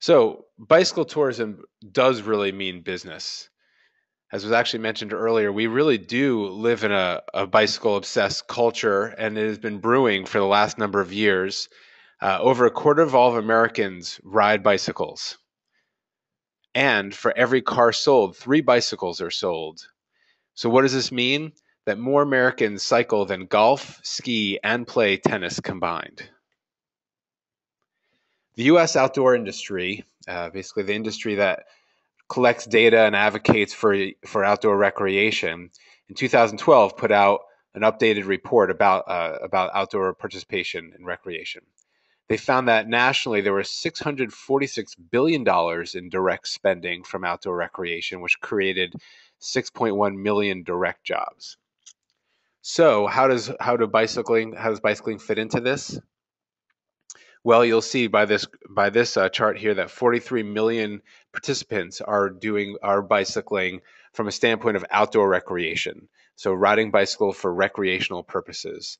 So, bicycle tourism does really mean business. As was actually mentioned earlier, we really do live in a bicycle obsessed culture, and it has been brewing for the last number of years. Over a quarter of all of Americans ride bicycles. And for every car sold, three bicycles are sold. So, what does this mean? That more Americans cycle than golf, ski, and play tennis combined. The U.S. outdoor industry, basically the industry that collects data and advocates for outdoor recreation, in 2012 put out an updated report about outdoor participation in recreation. They found that nationally there was $646 billion in direct spending from outdoor recreation, which created 6.1 million direct jobs. So how does bicycling fit into this? Well, you'll see by this chart here that 43 million participants are bicycling from a standpoint of outdoor recreation. So riding bicycle for recreational purposes.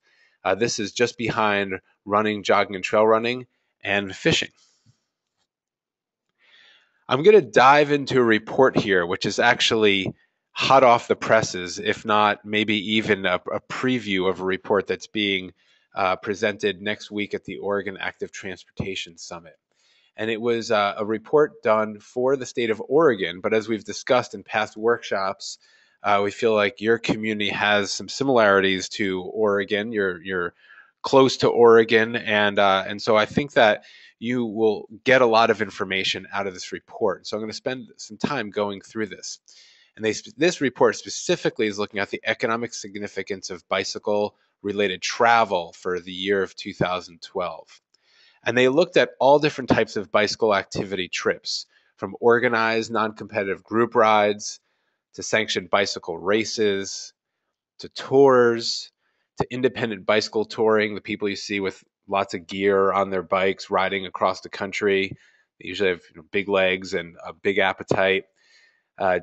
This is just behind running, jogging, and trail running, and fishing. I'm going to dive into a report here, which is actually hot off the presses, if not maybe even a preview of a report that's being presented next week at the Oregon Active Transportation Summit. And it was a report done for the state of Oregon. But as we've discussed in past workshops, we feel like your community has some similarities to Oregon. You're close to Oregon, and so I think that you will get a lot of information out of this report. So I'm going to spend some time going through this. And this report specifically is looking at the economic significance of bicycle-related travel for the year of 2012. And they looked at all different types of bicycle activity trips, from organized non-competitive group rides to sanctioned bicycle races to tours to independent bicycle touring, the people you see with lots of gear on their bikes riding across the country. They usually have big legs and a big appetite.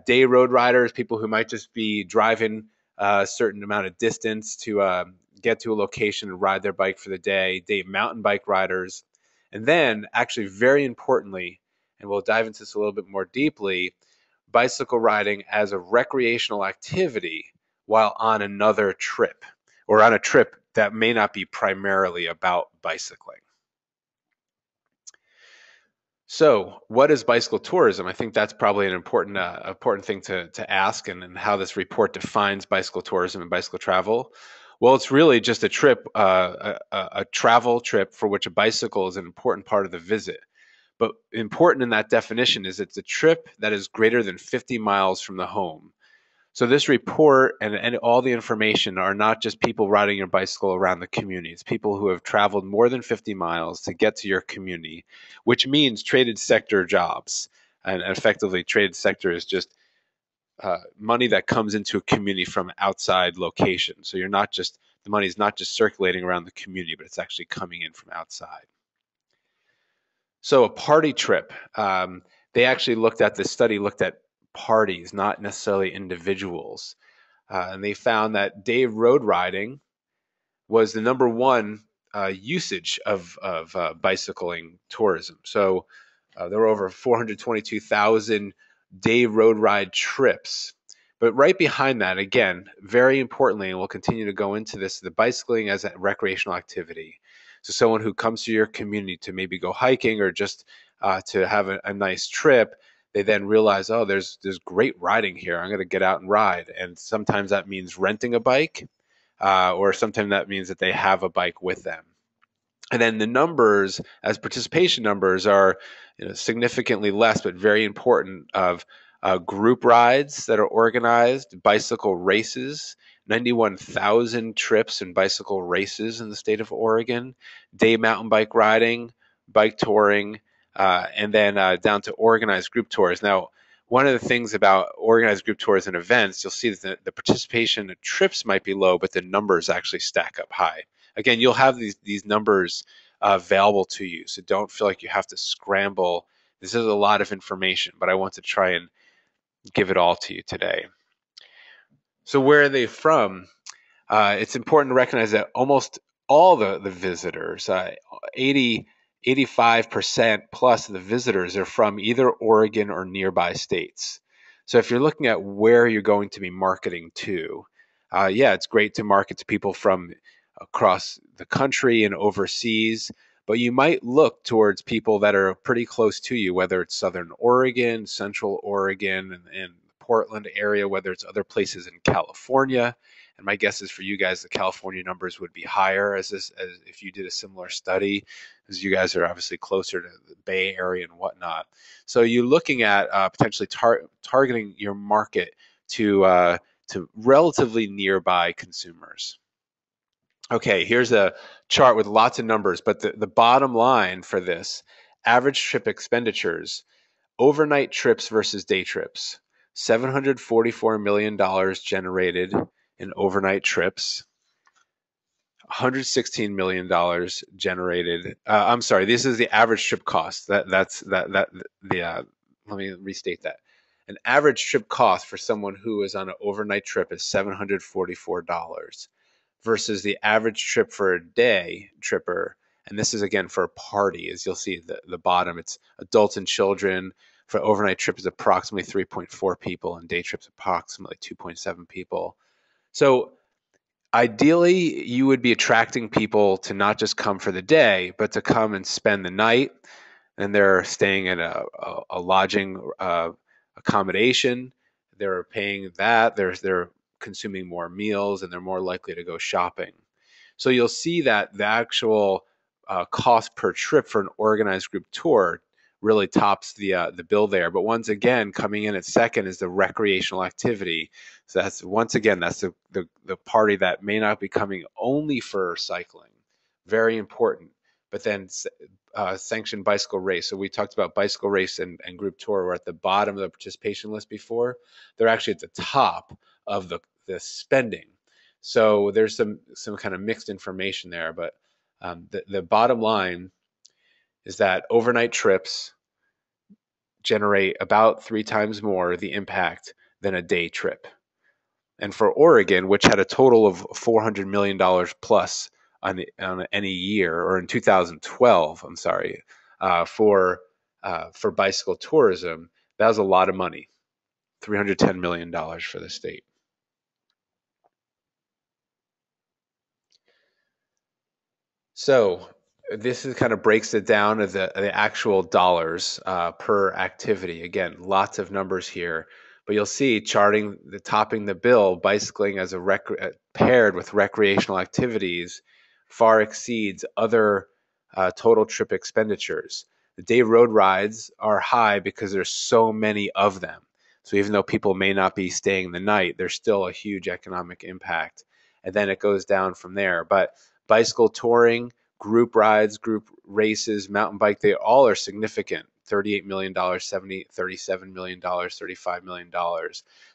Day road riders, people who might just be driving a certain amount of distance to get to a location and ride their bike for the day. Day mountain bike riders. And then, actually, very importantly, and we'll dive into this a little bit more deeply, bicycle riding as a recreational activity while on another trip, or on a trip that may not be primarily about bicycling. So, what is bicycle tourism? I think that's probably an important thing to ask, and how this report defines bicycle tourism and bicycle travel. Well, it's really just a trip, a travel trip for which a bicycle is an important part of the visit. But important in that definition is it's a trip that is greater than 50 miles from the home. So this report and all the information are not just people riding your bicycle around the community. It's people who have traveled more than 50 miles to get to your community, which means traded sector jobs. And effectively, traded sector is just money that comes into a community from outside locations. So the money is not just circulating around the community, but it's actually coming in from outside. So a party trip, they actually this study looked at parties, not necessarily individuals. And they found that day road riding was the number one usage of bicycling tourism. So there were over 422,000 day road ride trips. But right behind that, again, very importantly, and we'll continue to go into this, the bicycling as a recreational activity. So someone who comes to your community to maybe go hiking or just to have a nice trip, they then realize, oh, there's great riding here. I'm going to get out and ride. And sometimes that means renting a bike, or sometimes that means that they have a bike with them. And then the numbers, as participation numbers, are significantly less, but very important, of group rides that are organized, bicycle races, 91,000 trips and bicycle races in the state of Oregon, day mountain bike riding, bike touring, and then down to organized group tours. Now, one of the things about organized group tours and events, you'll see that the participation trips might be low, but the numbers actually stack up high. Again, you'll have these numbers available to you, so don't feel like you have to scramble. This is a lot of information, but I want to try and give it all to you today. So where are they from? It's important to recognize that almost all the visitors, 80 85% plus of the visitors are from either Oregon or nearby states. So if you're looking at where you're going to be marketing to, yeah, it's great to market to people from across the country and overseas, but you might look towards people that are pretty close to you, whether it's Southern Oregon, Central Oregon, and Portland area, whether it's other places in California. And my guess is for you guys, the California numbers would be higher as if you did a similar study, as you guys are obviously closer to the Bay Area and whatnot. So you're looking at potentially targeting your market to relatively nearby consumers. Okay, here's a chart with lots of numbers, but the bottom line for this, average trip expenditures, overnight trips versus day trips. $744 million generated in overnight trips. $116 million generated. I'm sorry, this is the average trip cost. That the let me restate that. An average trip cost for someone who is on an overnight trip is $744 versus the average trip for a day tripper. And this is again for a party, as you'll see the bottom. It's adults and children. For overnight trip is approximately 3.4 people, and day trips approximately 2.7 people. So ideally, you would be attracting people to not just come for the day, but to come and spend the night. And they're staying in a lodging accommodation. They're paying that. They're consuming more meals, and they're more likely to go shopping. So you'll see that the actual cost per trip for an organized group tour really tops the bill there. But once again, coming in at second is the recreational activity. So that's once again that's the party that may not be coming only for cycling, very important. But then sanctioned bicycle race. So we talked about bicycle race and group tour were at the bottom of the participation list before. They're actually at the top of the spending. So there's some kind of mixed information there, but the bottom line is that overnight trips generate about 3 times more the impact than a day trip. And for Oregon, which had a total of $400 million plus on any year, or in 2012, I'm sorry, for bicycle tourism, that was a lot of money, $310 million for the state. So this is kind of breaks it down to the actual dollars per activity. Again, lots of numbers here, but you'll see charting the topping the bill, bicycling as paired with recreational activities far exceeds other total trip expenditures. The day road rides are high because there's so many of them. So even though people may not be staying the night, there's still a huge economic impact. And then it goes down from there. But bicycle touring, group rides, group races, mountain bike, they all are significant. $38 million, 70, $37 million, $35 million.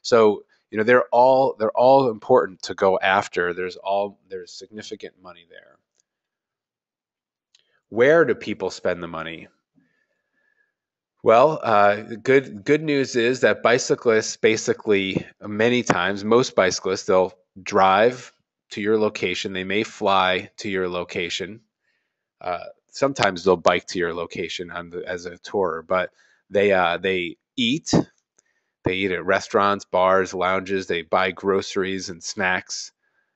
So, they're all important to go after. There's significant money there. Where do people spend the money? Well, good news is that bicyclists basically many times, most bicyclists, they'll drive to your location. They may fly to your location. Sometimes they'll bike to your location as a tourer, but they eat. They eat at restaurants, bars, lounges. They buy groceries and snacks,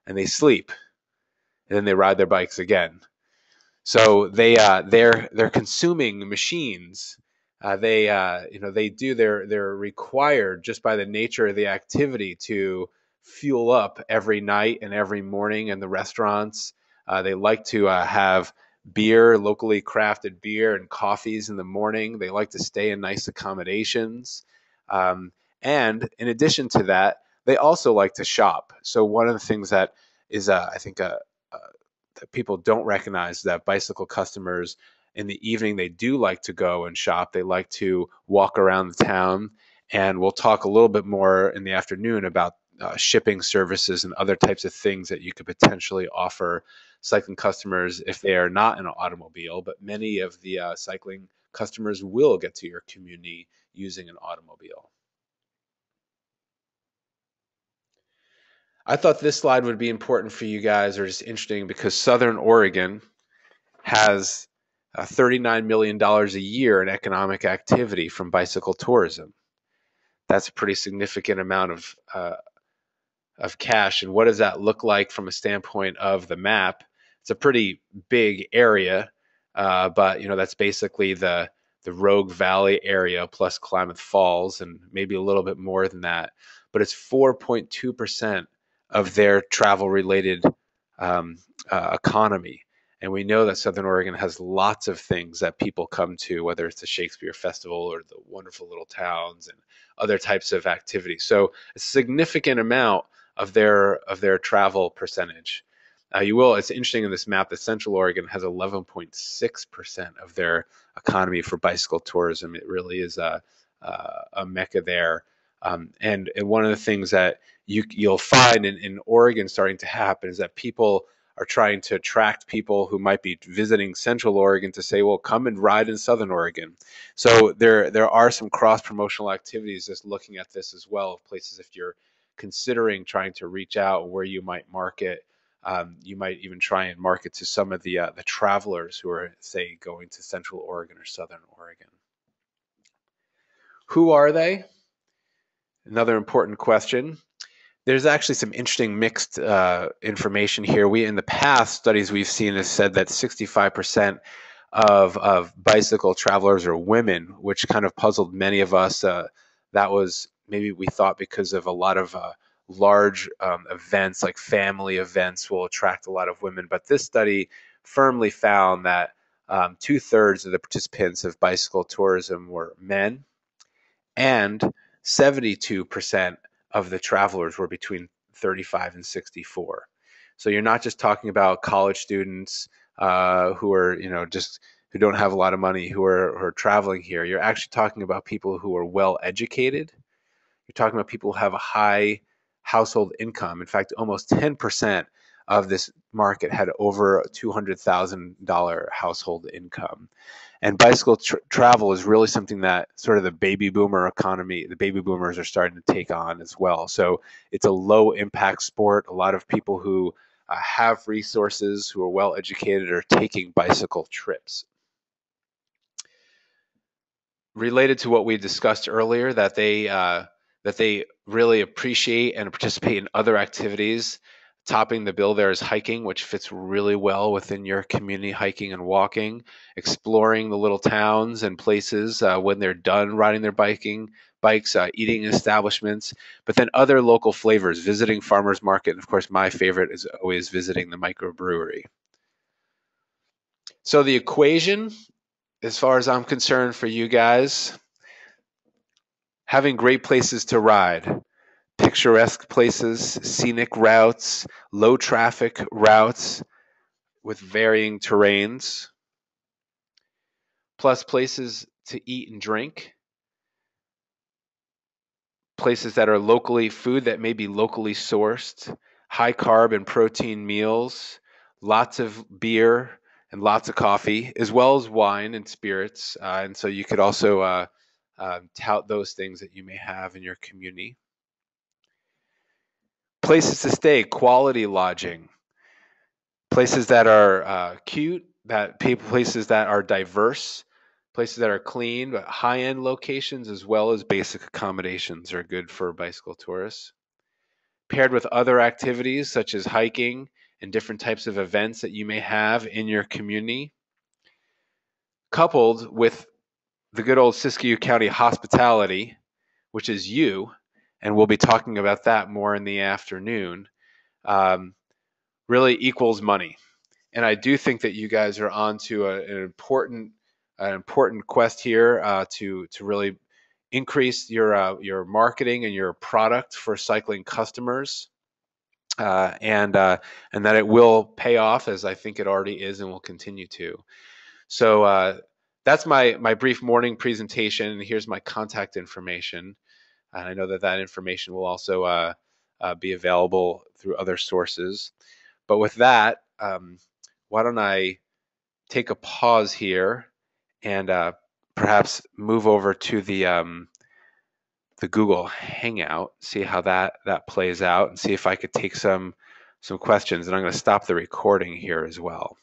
and they sleep. And then they ride their bikes again. So they're consuming machines. They're required just by the nature of the activity to fuel up every night and every morning in the restaurants. They like to have beer, locally crafted beer and coffees in the morning. They like to stay in nice accommodations. Um, and in addition to that, they also like to shop. So one of the things that is, I think, that people don't recognize that bicycle customers in the evening they do like to go and shop. They like to walk around the town, and we'll talk a little bit more in the afternoon about shipping services and other types of things that you could potentially offer cycling customers if they are not in an automobile. But many of the cycling customers will get to your community using an automobile. I thought this slide would be important for you guys, or just interesting, because Southern Oregon has $39 million a year in economic activity from bicycle tourism. That's a pretty significant amount of cash. And what does that look like from a standpoint of the map? It's a pretty big area, but that's basically the Rogue Valley area plus Klamath Falls, and maybe a little bit more than that. But it's 4.2% of their travel-related um, economy. And we know that Southern Oregon has lots of things that people come to, whether it's the Shakespeare Festival or the wonderful little towns and other types of activities. So a significant amount of their travel percentage. You will. It's interesting in this map that Central Oregon has 11.6% of their economy for bicycle tourism. It really is a mecca there. And one of the things that you'll find in Oregon starting to happen is that people are trying to attract people who might be visiting Central Oregon to say, well, come and ride in Southern Oregon. So there are some cross promotional activities just looking at this as well, of places if you're considering trying to reach out where you might market. You might even try and market to some of the travelers who are, say, going to Central Oregon or Southern Oregon. Who are they? Another important question. There's actually some interesting mixed information here. In the past studies we've seen has said that 65% of bicycle travelers are women, which kind of puzzled many of us. That was maybe we thought because of a lot of large events like family events will attract a lot of women. But this study firmly found that 2/3 of the participants of bicycle tourism were men, and 72% of the travelers were between 35 and 64. So you're not just talking about college students who are, just who don't have a lot of money who are traveling here. You're actually talking about people who are well educated. You're talking about people who have a high household income. In fact, almost 10% of this market had over $200,000 household income. And bicycle travel is really something that sort of the baby boomer economy, the baby boomers are starting to take on as well. So it's a low impact sport. A lot of people who have resources, who are well educated, are taking bicycle trips. Related to what we discussed earlier, that they really appreciate and participate in other activities. Topping the bill there is hiking, which fits really well within your community, hiking and walking, exploring the little towns and places when they're done riding their bikes, eating establishments, but then other local flavors, visiting farmers market, and of course my favorite is always visiting the microbrewery. So the equation, as far as I'm concerned for you guys, having great places to ride, picturesque places, scenic routes, low traffic routes with varying terrains, plus places to eat and drink, places that are food that may be locally sourced, high carb and protein meals, lots of beer and lots of coffee, as well as wine and spirits. And so you could also tout those things that you may have in your community. Places to stay, quality lodging, places that are cute, places that are diverse, places that are clean, but high-end locations as well as basic accommodations are good for bicycle tourists. Paired with other activities such as hiking and different types of events that you may have in your community, coupled with the good old Siskiyou County hospitality, which is you, and we'll be talking about that more in the afternoon, really equals money. And I do think that you guys are on to an important quest here to really increase your marketing and your product for cycling customers, and that it will pay off, as I think it already is and will continue to. So that's my brief morning presentation. And here's my contact information. And I know that information will also be available through other sources. But with that, why don't I take a pause here and perhaps move over to the Google Hangout, see how that plays out, and see if I could take some questions. And I'm going to stop the recording here as well.